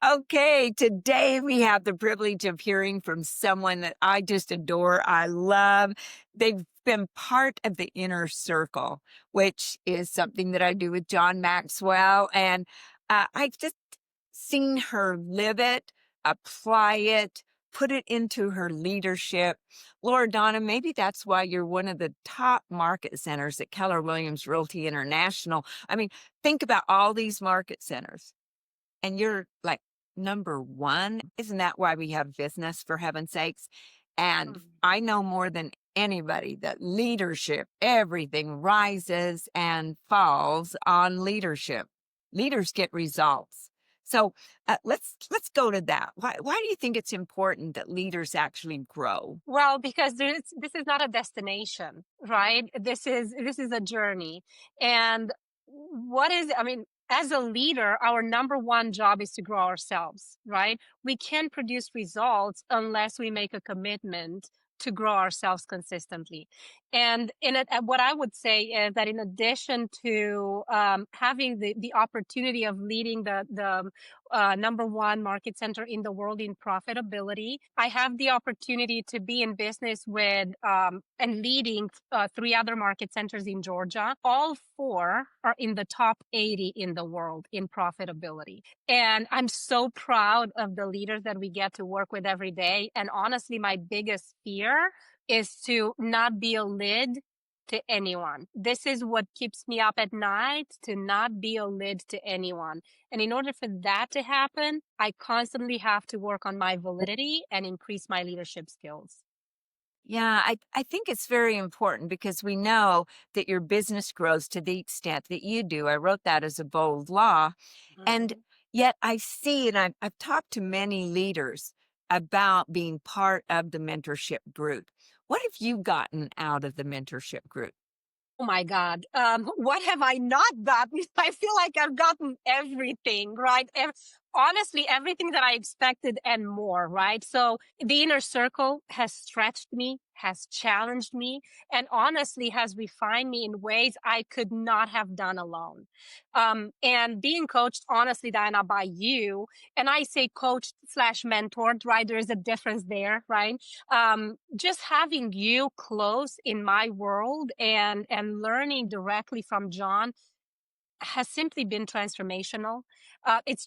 Okay, today we have the privilege of hearing from someone that I just adore. I love. They've been part of the inner circle, which is something that I do with John Maxwell. And I've just seen her live it, apply it, put it into her leadership. Loredana, maybe that's why you're one of the top market centers at Keller Williams Realty International. I mean, think about all these market centers and you're like number one. Isn't that why we have business, for heaven's sakes? And Mm. I know more than anybody that leadership, everything rises and falls on leadership. Leaders get results. So let's go to that. Why do you think it's important that leaders actually grow? Well, because this is not a destination, right? This is a journey. And what is, I mean, as a leader, our number one job is to grow ourselves, right? We can't produce results unless we make a commitment to grow ourselves consistently. And what I would say is that in addition to having the opportunity of leading the number one market center in the world in profitability, I have the opportunity to be in business with and leading three other market centers in Georgia. All four are in the top 80 in the world in profitability. And I'm so proud of the leaders that we get to work with every day. And honestly, my biggest fear is to not be a lid to anyone. This is what keeps me up at night, to not be a lid to anyone. And in order for that to happen, I constantly have to work on my validity and increase my leadership skills. Yeah, I think it's very important because we know that your business grows to the extent that you do. I wrote that as a bold law. And Mhm. yet I see, and I've talked to many leaders about being part of the mentorship group. What have you gotten out of the mentorship group? Oh my God. What have I not gotten? I feel like I've gotten everything, right? Honestly, everything that I expected and more, right? So the inner circle has stretched me, has challenged me, and honestly has refined me in ways I could not have done alone. And being coached, honestly, Diana, by you, and I say coached slash mentored, right? There is a difference there, right? Just having you close in my world and learning directly from John has simply been transformational. It's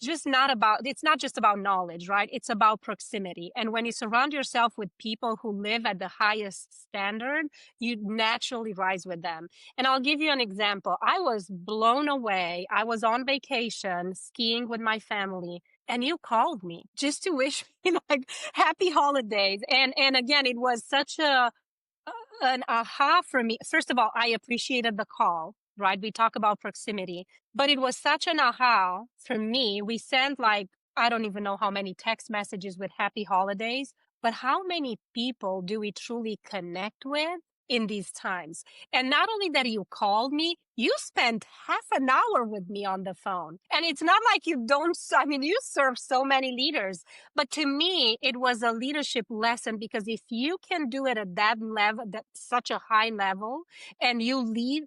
not just about knowledge, right? It's about proximity. And when you surround yourself with people who live at the highest standard, you naturally rise with them. And I'll give you an example. I was blown away. I was on vacation skiing with my family. And you called me just to wish me like happy holidays. And again, it was such an aha for me. First of all, I appreciated the call, right? We talk about proximity, but it was such an aha for me. We sent like, I don't even know how many text messages with happy holidays, but how many people do we truly connect with in these times? And not only that you called me, you spent half an hour with me on the phone. And it's not like you don't, I mean, you serve so many leaders, but to me, it was a leadership lesson because if you can do it at that level, that such a high level, and you live,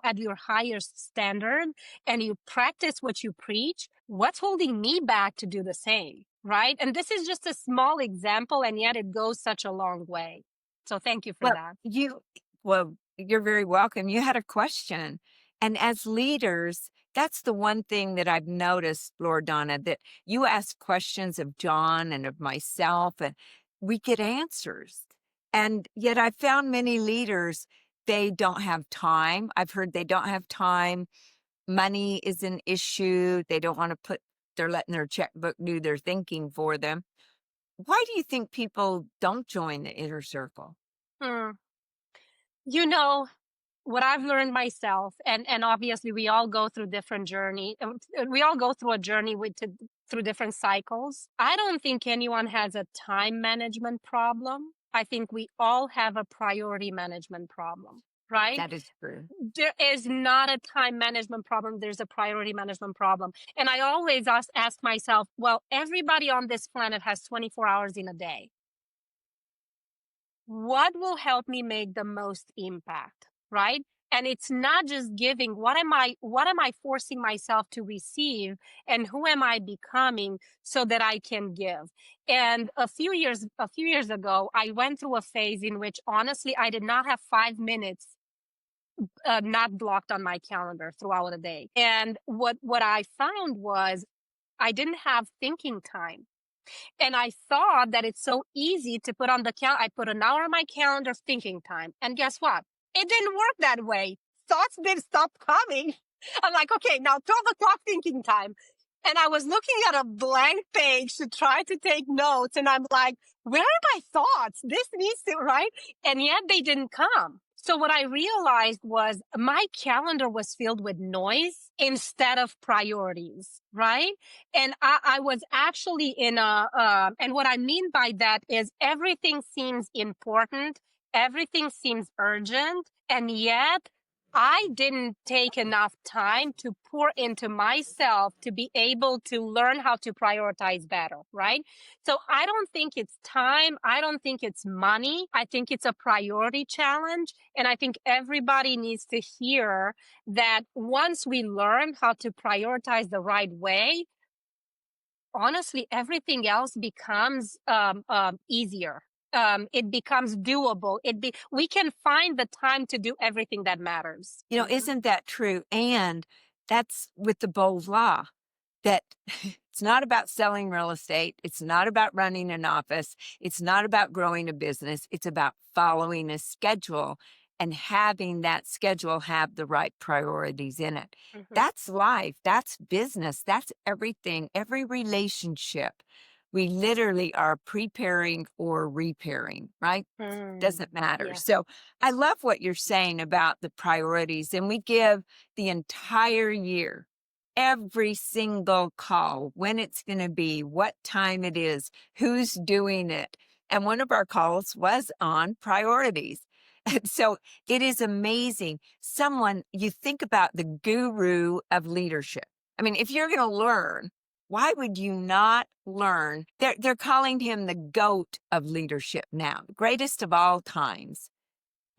at your highest standard and you practice what you preach, what's holding me back to do the same? Right. And this is just a small example, and yet it goes such a long way. So thank you for Well, that. you're very welcome. You had a question. And as leaders, that's the one thing that I've noticed, Loredana, that you ask questions of John and of myself, and we get answers. And yet I found many leaders, they don't have time. I've heard they don't have time. Money is an issue. They don't want to they're letting their checkbook do their thinking for them. Why do you think people don't join the inner circle? Hmm. You know, what I've learned myself, and obviously we all go through different journey. We all go through a journey through different cycles. I don't think anyone has a time management problem. I think we all have a priority management problem, right? That is true. There is not a time management problem. There's a priority management problem. And I always ask myself, well, everybody on this planet has 24 hours in a day. What will help me make the most impact, right? And it's not just giving. What am I forcing myself to receive, and who am I becoming so that I can give? And a few years ago, I went through a phase in which honestly I did not have 5 minutes not blocked on my calendar throughout the day. And what I found was I didn't have thinking time. And I thought that it's so easy to put on the I put an hour on my calendar thinking time. And guess what? It didn't work that way. Thoughts didn't stop coming. I'm like, okay, now 12 o'clock thinking time. And I was looking at a blank page to try to take notes. And I'm like, where are my thoughts? This needs to, right? And yet they didn't come. So what I realized was my calendar was filled with noise instead of priorities, right? And I was actually in and what I mean by that is everything seems important, everything seems urgent, and yet I didn't take enough time to pour into myself to be able to learn how to prioritize better, right? So I don't think it's time. I don't think it's money. I think it's a priority challenge. And I think everybody needs to hear that once we learn how to prioritize the right way, honestly, everything else becomes easier. It becomes doable. We can find the time to do everything that matters. You know, isn't that true? And that's with the bold law that it's not about selling real estate. It's not about running an office. It's not about growing a business. It's about following a schedule and having that schedule have the right priorities in it. Mhm. That's life. That's business. That's everything, every relationship. We literally are preparing or repairing, right? Doesn't matter. Yeah. So I love what you're saying about the priorities. And we give the entire year, every single call, when it's going to be, what time it is, who's doing it. And one of our calls was on priorities. And so it is amazing. Someone, you think about the guru of leadership. I mean, if you're going to learn, why would you not learn? They're calling him the GOAT of leadership now, the greatest of all times.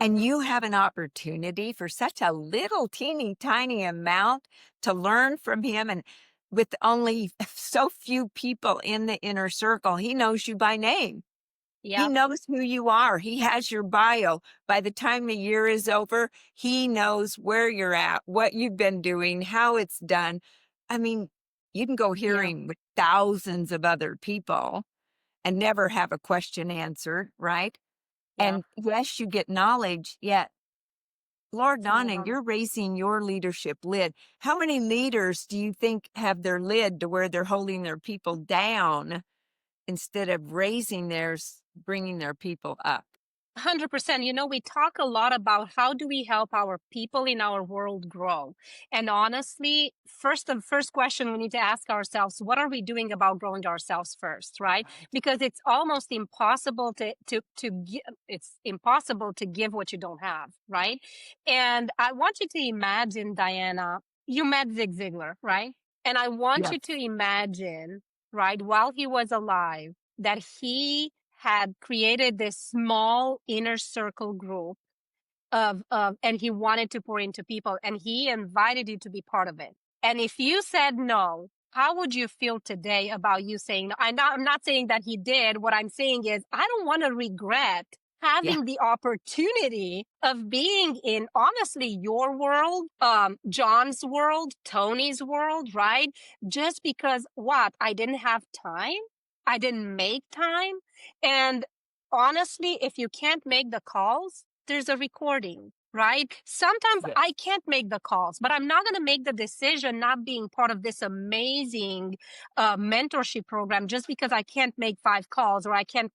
And Mhm. you have an opportunity for such a little teeny tiny amount to learn from him. And with only so few people in the inner circle, he knows you by name. He Yep. knows who you are. He has your bio. By the time the year is over, he knows where you're at, what you've been doing, how it's done. I mean, you can go Yeah. hearing with thousands of other people and never have a question answered, right? Yeah. And yes, you get knowledge, yet, Lord Donna, Yeah. you're raising your leadership lid. How many leaders do you think have their lid to where they're holding their people down instead of raising theirs, bringing their people up? 100%. We talk a lot about how do we help our people in our world grow. And honestly, the first question we need to ask ourselves, what are we doing about growing ourselves first, right? Right. Because it's almost impossible to give, it's impossible to give what you don't have, right? And I want you to imagine, Diana, you met Zig Ziglar, right? And I want Yes. you to imagine, right, while he was alive, that he had created this small inner circle group and he wanted to pour into people and he invited you to be part of it. And if you said no, how would you feel today about you saying no? I'm not saying that he did. What I'm saying is I don't want to regret Yeah. having the opportunity of being in honestly your world, John's world, Tony's world, right? Just because what? I didn't have time. I didn't make time. And honestly, if you can't make the calls, there's a recording, right? Sometimes Yes. I can't make the calls, but I'm not going to make the decision not being part of this amazing mentorship program just because I can't make 5 calls or I can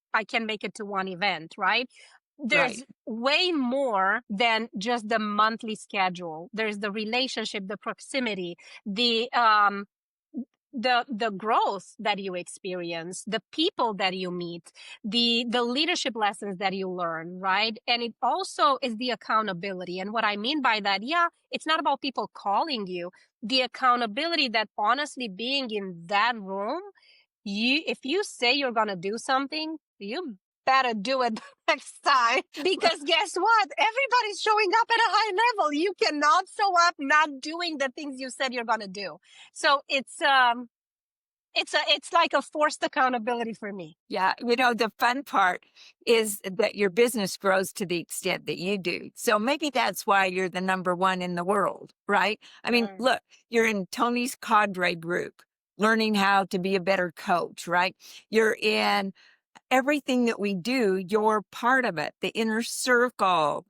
make it to one event, right? There's Right. way more than just the monthly schedule. There's the relationship, the proximity, the growth that you experience, the people that you meet, the leadership lessons that you learn, right? And it also is the accountability. And what I mean by that, yeah, it's not about people calling you. The accountability that honestly being in that room, if you say you're gonna do something, you better do it next time. Because guess what? Everybody's showing up at a high level. You cannot show up not doing the things you said you're going to do. So it's like a forced accountability for me. Yeah, the fun part is that your business grows to the extent that you do. So maybe that's why you're the number one in the world, right? I mean, Mm. look, you're in Tony's cadre group, learning how to be a better coach, right? You're in everything that we do, you're part of it, the inner circle.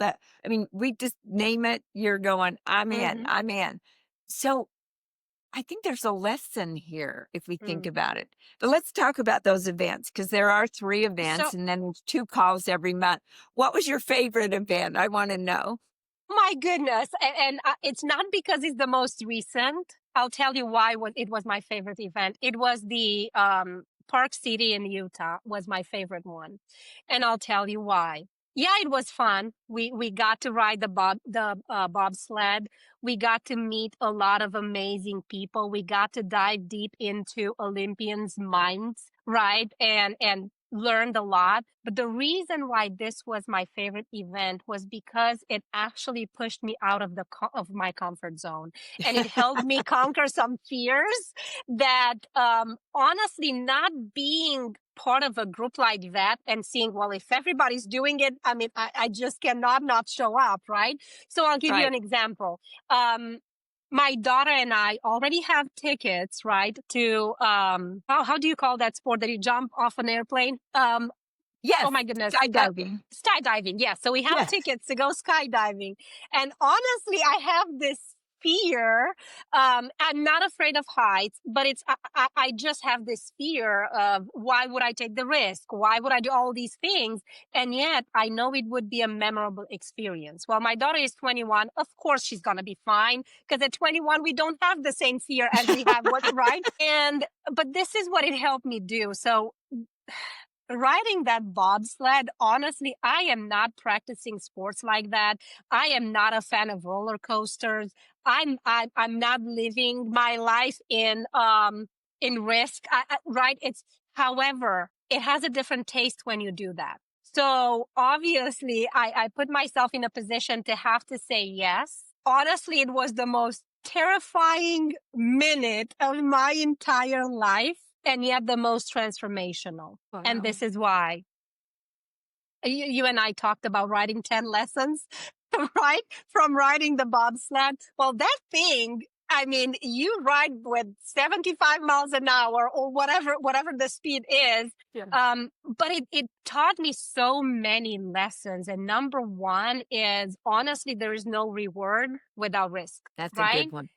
We just name it, you're going, I'm in, Mm-hmm. I'm in. So I think there's a lesson here if we think Mm. about it. But let's talk about those events because there are 3 So events and then there's 2 calls every month. What was your favorite event? I want to know. my goodness. And it's not because it's the most recent. I'll tell you why it was my favorite event. It was the Park City in Utah was my favorite one. And I'll tell you why. Yeah, it was fun. We got to ride the bobsled. We got to meet a lot of amazing people. We got to dive deep into Olympians' minds, right? And learned a lot. But the reason why this was my favorite event was because it actually pushed me out of of my comfort zone, and it helped me conquer some fears that, honestly, not being part of a group like that and seeing, well, if everybody's doing it, I mean, I just cannot not show up, right? So I'll give you Right. an example. Um, my daughter and I already have tickets, right? To how do you call that sport that you jump off an airplane? Oh Yes, my goodness. skydiving. Skydiving. Yes. So we have Yes. tickets to go skydiving. And honestly, I have this fear. I'm not afraid of heights, but I just have this fear of why would I take the risk? Why would I do all these things? And yet I know it would be a memorable experience. Well, my daughter is 21. Of course she's going to be fine because at 21, we don't have the same fear as we have right? But this is what it helped me do. So riding that bobsled, honestly, I am not practicing sports like that. I am not a fan of roller coasters. I'm not living my life in risk. Right? It's however, it has a different taste when you do that. So obviously, I put myself in a position to have to say yes. Honestly, it was the most terrifying minute of my entire life, and yet the most transformational. And Wow. this is why you and I talked about writing 10 lessons, right? From riding the bobsled. Well, that thing, I mean, you ride with 75 miles an hour or whatever the speed is. Yeah. But it taught me so many lessons. And number one is honestly, there is no reward without risk, That's a right? good one.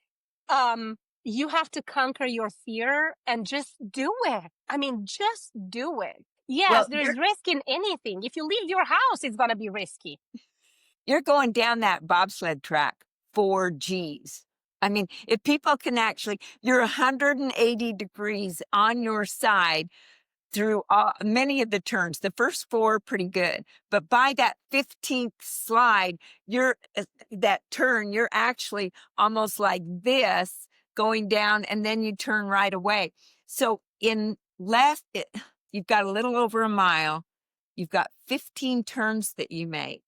um you have to conquer your fear and just do it. I mean, just do it. Yes, Well, there's risk in anything. If you leave your house, it's going to be risky. you're going down that bobsled track 4 Gs. I mean, if people can actually, you're 180 degrees on your side through many of the turns. The first 4 pretty good, but by that 15th slide, that turn, you're actually almost like this going down, and then you turn right away. So you've got a little over a mile. You've got 15 turns that you make,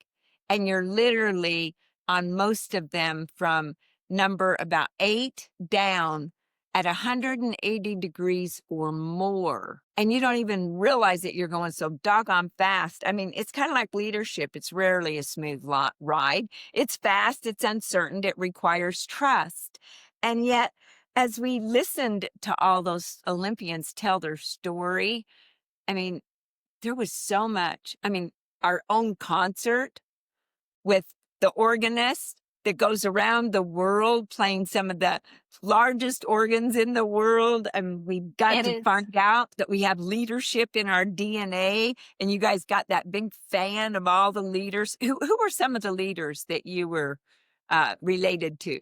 and you're literally on most of them from number about 8 down at 180 degrees or more. And you don't even realize that you're going so doggone fast. I mean, it's kind of like leadership. It's rarely a smooth ride. It's fast, it's uncertain, it requires trust. And yet, as we listened to all those Olympians tell their story, I mean, there was so much. I mean, our own concert with the organist that goes around the world playing some of the largest organs in the world. And we've got It to is. find out that we have leadership in our DNA. And you guys got that big fan of all the leaders. Who were some of the leaders that you were related to?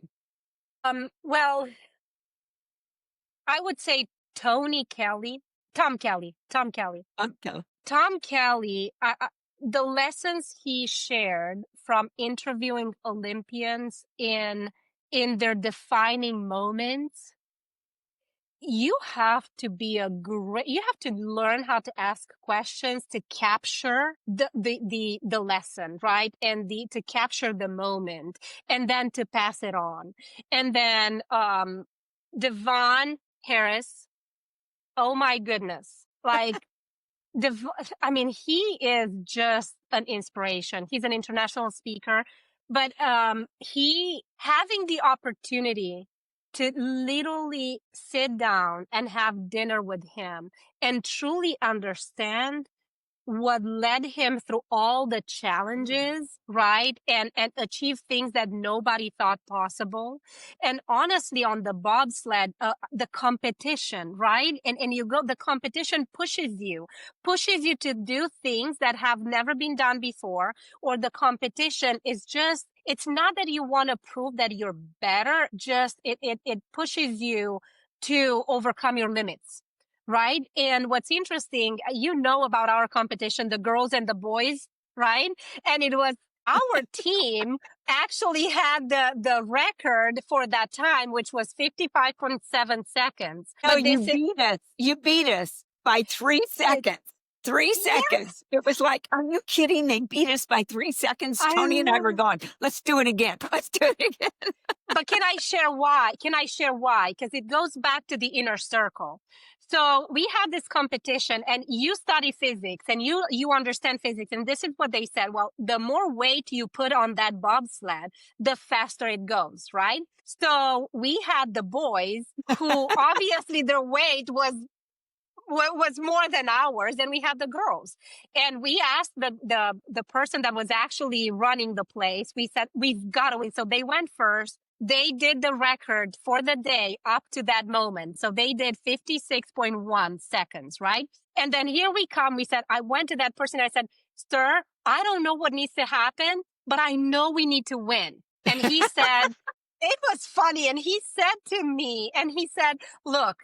Well, I would say Tony Kelly, Tom Kelly, Tom Kelly. Okay. Tom Kelly, the lessons he shared from interviewing Olympians in their defining moments, you have to be you have to learn how to ask questions to capture the lesson, right? And to capture the moment, and then to pass it on. And then Devon Harris, oh my goodness, like Dev- I mean, he is just an inspiration. He's an international speaker, but he having the opportunity to literally sit down and have dinner with him and truly understand what led him through all the challenges, right? And achieve things that nobody thought possible. And honestly, on the bobsled, the competition, right? And you go, the competition pushes you to do things that have never been done before, or the competition is just, it's not that you want to prove that you're better, just it pushes you to overcome your limits, right? And what's interesting, you know about our competition, the girls and the boys, right? And it was our team actually had the record for that time, which was 55.7 seconds. No, But you this is, beat us. You beat us by 3 it, seconds. 3 yes, seconds. It was like, are you kidding? They beat us by 3 seconds. I Tony and I were love. going, let's do it again. Let's do it again. But can I share why? Can I share why? Because it goes back to the inner circle. So we had this competition, and you study physics and you understand physics. And this is what they said. Well, the more weight you put on that bobsled, the faster it goes, right? So we had the boys who obviously their weight was more than ours, and we had the girls. And we asked the person that was actually running the place, we said, we've got to win. So they went first. They did the record for the day up to that moment. So they did 56.1 seconds, right? And then here we come. We said, I went to that person. I said, sir, I don't know what needs to happen, but I know we need to win. And he said, it was funny. And he said to me, and he said, look,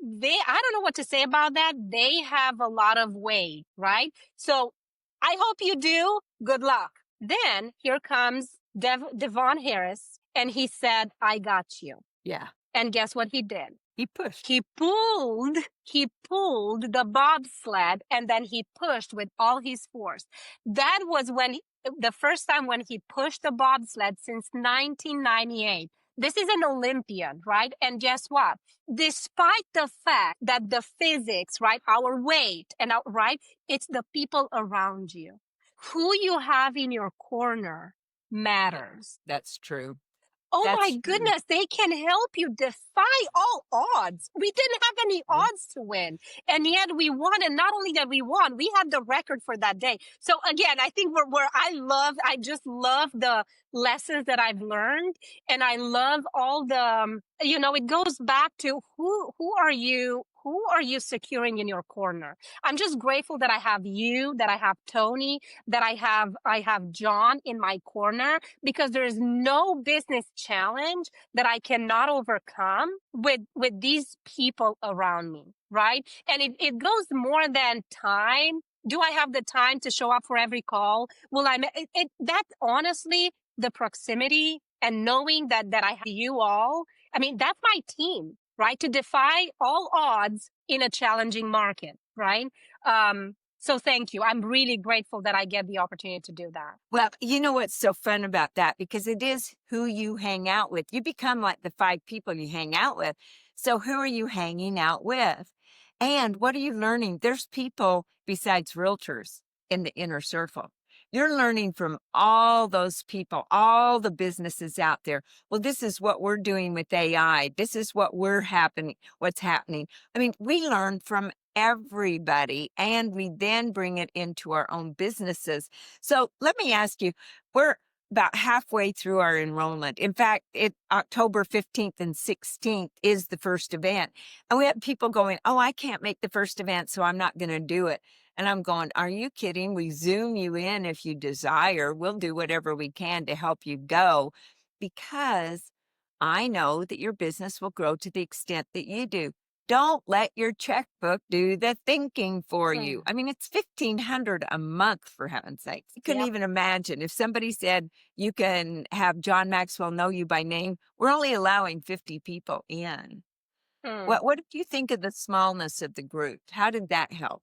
I don't know what to say about that. They have a lot of weight, right? So I hope you do. Good luck. Then here comes Devon Harris, and he said, I got you. Yeah. And guess what he did? He pushed. He pulled the bobsled, and then he pushed with all his force. That was the first time when he pushed the bobsled since 1998. This is an Olympian, right? And guess what? Despite the fact that the physics, right, our weight and right, it's the people around you. Who you have in your corner matters. That's true. Oh my That's true. goodness, they can help you defy all odds. We didn't have any Yeah. odds to win. And yet we won. And not only that we won, we had the record for that day. So again, I think I just love the lessons that I've learned. And I love all the, it goes back to who are you? Who are you securing in your corner? I'm just grateful that I have you, that I have Tony, that I have John in my corner, because there is no business challenge that I cannot overcome with these people around me, right? And it goes more than time. Do I have the time to show up for every call? Will that honestly, the proximity and knowing that I have you all, I mean, that's my team, right? To defy all odds in a challenging market, right? So thank you. I'm really grateful that I get the opportunity to do that. Well, you know what's so fun about that? Because it is who you hang out with. You become like the 5 people you hang out with. So who are you hanging out with? And what are you learning? There's people besides realtors in the inner circle. You're learning from all those people, all the businesses out there. Well, this is what we're doing with AI. This is what's happening. I mean, we learn from everybody, and we then bring it into our own businesses. So let me ask you, we're about halfway through our enrollment. In fact, October 15th and 16th is the first event. And we have people going, oh, I can't make the first event, so I'm not going to do it. And I'm going, are you kidding? We Zoom you in if you desire. We'll do whatever we can to help you go, because I know that your business will grow to the extent that you do. Don't let your checkbook do the thinking for you. I mean, it's $1,500 a month, for heaven's sakes. You couldn't Yep. even imagine if somebody said you can have John Maxwell know you by name. We're only allowing 50 people in. Mm. What did you think of the smallness of the group? How did that help?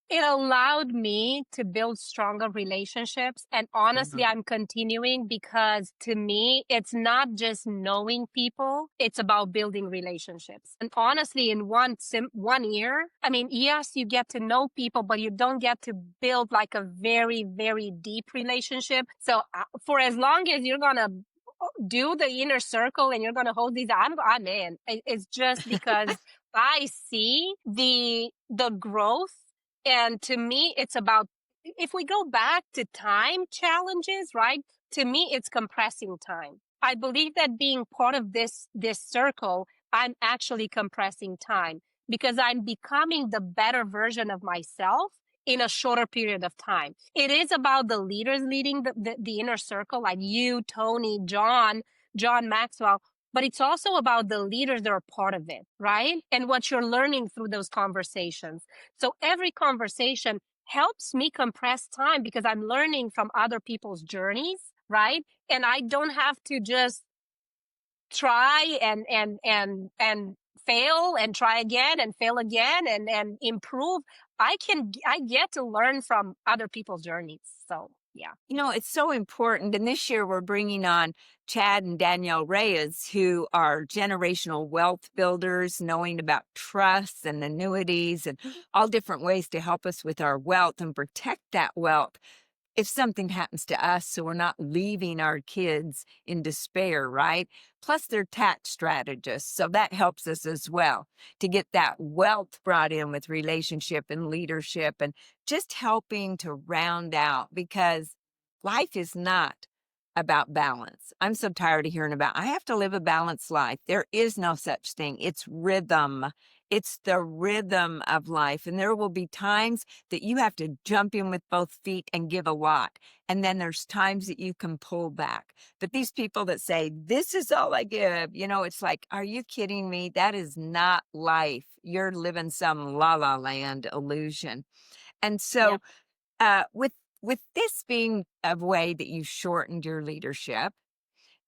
It allowed me to build stronger relationships. And honestly, Mhm. I'm continuing because to me, it's not just knowing people, it's about building relationships. And honestly, in one year, I mean, yes, you get to know people, but you don't get to build like a very, very deep relationship. So for as long as you're going to do the inner circle and you're going to hold these, I'm in. It's just because I see the growth, and to me, it's about, if we go back to time challenges, right? To me, it's compressing time. I believe that being part of this circle, I'm actually compressing time because I'm becoming the better version of myself in a shorter period of time. It is about the leaders leading the inner circle, like you, Tony, John Maxwell, but it's also about the leaders that are part of it, right? And what you're learning through those conversations. So every conversation helps me compress time because I'm learning from other people's journeys, right? And I don't have to just try and fail and try again and fail again and improve. I get to learn from other people's journeys. So yeah. It's so important. And this year we're bringing on Chad and Danielle Reyes, who are generational wealth builders, knowing about trusts and annuities and all different ways to help us with our wealth and protect that wealth if something happens to us, so we're not leaving our kids in despair, right? Plus, they're tax strategists, so that helps us as well to get that wealth brought in with relationship and leadership and just helping to round out because life is not about balance. I'm so tired of hearing about I have to live a balanced life. There is no such thing. It's rhythm. It's the rhythm of life. And there will be times that you have to jump in with both feet and give a lot. And then there's times that you can pull back. But these people that say, this is all I give, it's like, are you kidding me? That is not life. You're living some la la land illusion. And so Yep. with this being a way that you shortened your leadership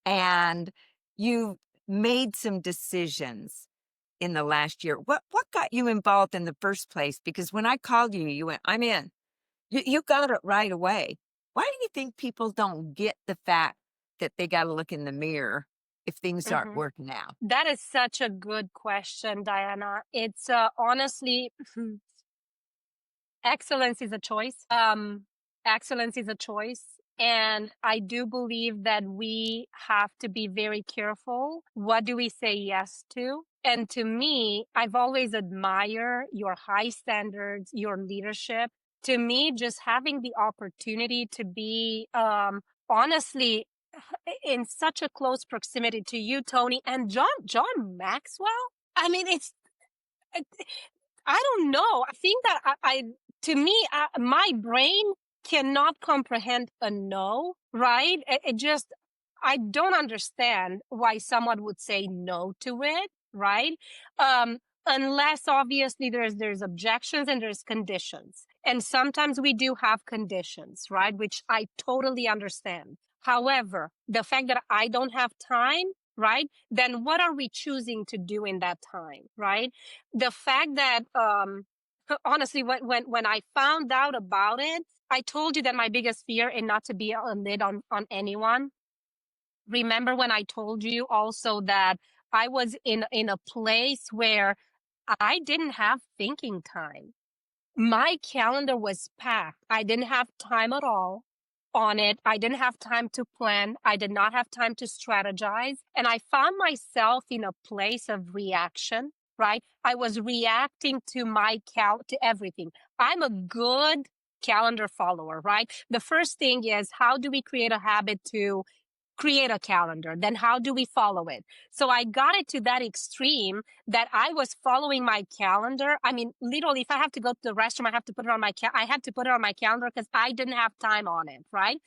and you made some decisions in the last year, what got you involved in the first place? Because when I called you, you went, I'm in. You got it right away. Why do you think people don't get the fact that they got to look in the mirror if things aren't Hmm. working out? That is such a good question, Diana. It's honestly, excellence is a choice. Excellence is a choice. And I do believe that we have to be very careful. What do we say yes to? And to me, I've always admired your high standards, your leadership. To me, just having the opportunity to be, honestly, in such a close proximity to you, Tony, and John Maxwell. I mean, I don't know. I think that to me, my brain cannot comprehend a no, right? It just, I don't understand why someone would say no to it, right? Um, Unless obviously there's objections and there's conditions. And sometimes we do have conditions, right? Which I totally understand. However, the fact that I don't have time, right? Then what are we choosing to do in that time, right? The fact that honestly, when I found out about it, I told you that my biggest fear is not to be a lid on anyone. Remember when I told you also that I was in a place where I didn't have thinking time. My calendar was packed. I didn't have time at all on it. I didn't have time to plan. I did not have time to strategize. And I found myself in a place of reaction, right? I was reacting to to everything. I'm a good calendar follower, right? The first thing is, how do we create a habit to create a calendar? Then how do we follow it? So I got it to that extreme that I was following my calendar. I mean, literally, if I have to go to the restroom, I have to put it on I had to put it on my calendar because I didn't have time on it, right?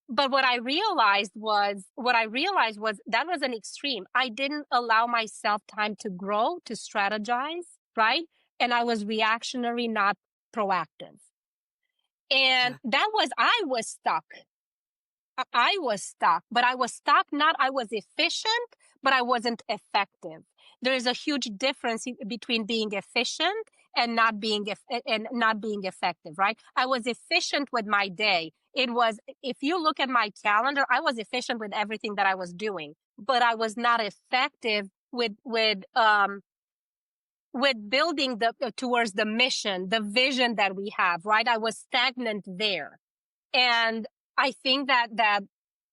But what I realized was that was an extreme. I didn't allow myself time to grow, to strategize, right? And I was reactionary, not proactive. And Yeah. I was stuck. I was stuck, but I was stuck not, I was efficient, but I wasn't effective. there is a huge difference between being efficient and not being effective, right? I was efficient with my day. It was, if you look at my calendar, I was efficient with everything that I was doing, but I was not effective with building the towards the mission, the vision that we have, right? I was stagnant there. And I think that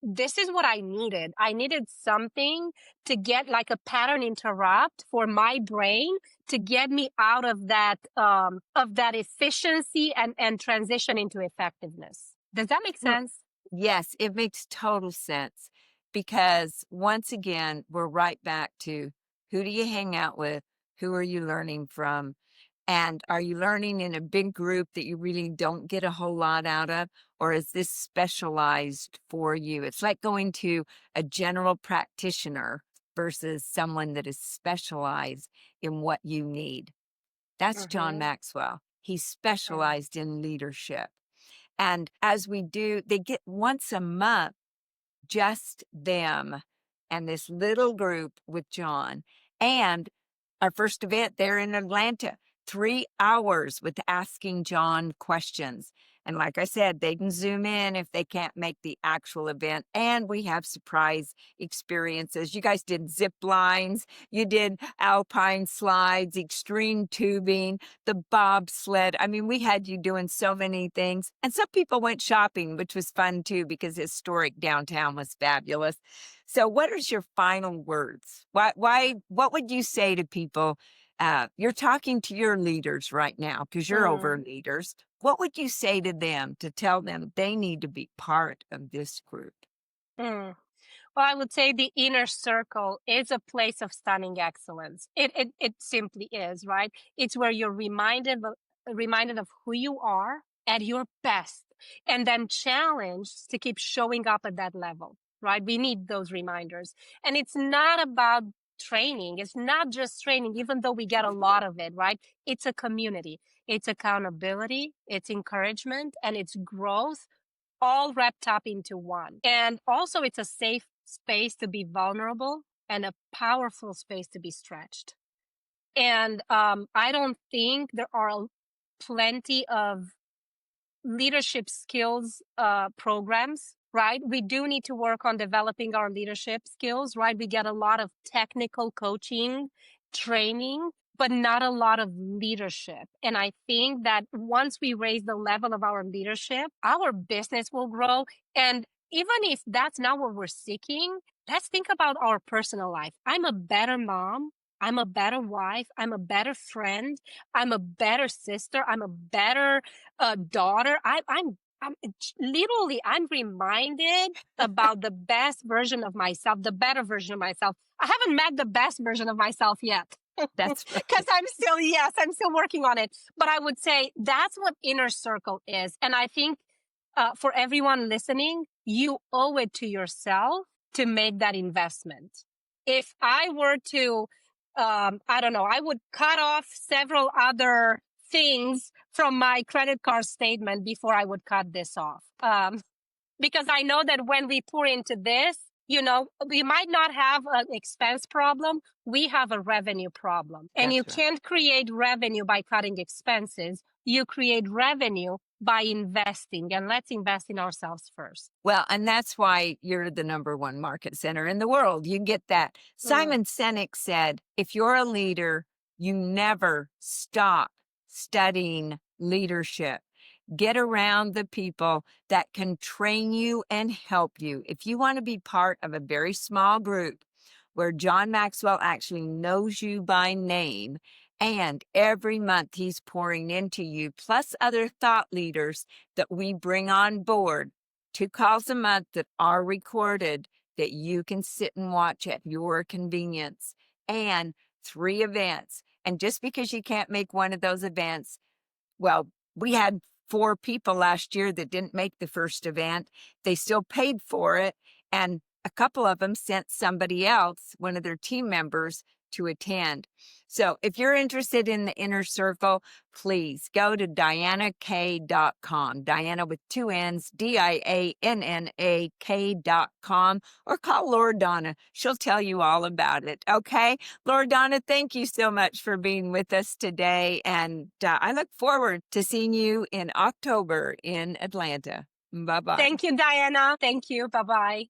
this is what I needed. I needed something to get like a pattern interrupt for my brain to get me out of that efficiency and transition into effectiveness. Does that make Mm, sense? yes, it makes total sense because once again, we're right back to who do you hang out with? Who are you learning from? And are you learning in a big group that you really don't get a whole lot out of? Or is this specialized for you? It's like going to a general practitioner versus someone that is specialized in what you need. That's John Mm-hmm. Maxwell. He specialized in leadership. And as we do, they get once a month just them and this little group with John. And our first event there in Atlanta, 3 hours with asking John questions. And like I said, they can zoom in if they can't make the actual event. And we have surprise experiences. You guys did zip lines, you did alpine slides, extreme tubing, the bobsled. I mean, we had you doing so many things. And some people went shopping, which was fun too, because historic downtown was fabulous. So, what is your final words? What would you say to people? You're talking to your leaders right now because you're over Mm. leaders. What would you say to them to tell them they need to be part of this group? Mm. Well, I would say the inner circle is a place of stunning excellence. It simply is, right? It's where you're reminded of who you are at your best, and then challenged to keep showing up at that level, right? We need those reminders. And it's not about training. It's not just training, even though we get a lot of it, right? It's a community. It's accountability, it's encouragement, and it's growth all wrapped up into one. And also, it's a safe space to be vulnerable and a powerful space to be stretched. And I don't think there are plenty of leadership skills programs, right? We do need to work on developing our leadership skills, right? We get a lot of technical coaching, training, but not a lot of leadership. And I think that once we raise the level of our leadership, our business will grow. And even if that's not what we're seeking, let's think about our personal life. I'm a better mom. I'm a better wife. I'm a better friend. I'm a better sister. I'm a better daughter. Literally, I'm reminded about the best version of myself, the better version of myself. I haven't met the best version of myself yet. That's Because I'm still working on it. But I would say that's what inner circle is. And I think for everyone listening, you owe it to yourself to make that investment. If I were to, I don't know, I would cut off several other things from my credit card statement before I would cut this off. Because I know that when we pour into this, we might not have an expense problem. We have a revenue problem. And you that's right. can't create revenue by cutting expenses. You create revenue by investing. And let's invest in ourselves first. Well, and that's why you're the number one market center in the world. You get that. Mm, Simon Sinek said, if you're a leader, you never stop studying leadership. Get around the people that can train you and help you. If you want to be part of a very small group where John Maxwell actually knows you by name, and every month he's pouring into you, plus other thought leaders that we bring on board, 2 calls a month that are recorded that you can sit and watch at your convenience, and 3 events. And just because you can't make one of those events, well, we had 4 people last year that didn't make the first event. They still paid for it. And a couple of them sent somebody else, one of their team members, to attend. So if you're interested in the inner circle, please go to diannak.com, Dianna with two N's, DIANNAK.com, or call Loredana. She'll tell you all about it, okay? Loredana, thank you so much for being with us today, and I look forward to seeing you in October in Atlanta. Bye-bye. Thank you, Dianna. Thank you. Bye-bye.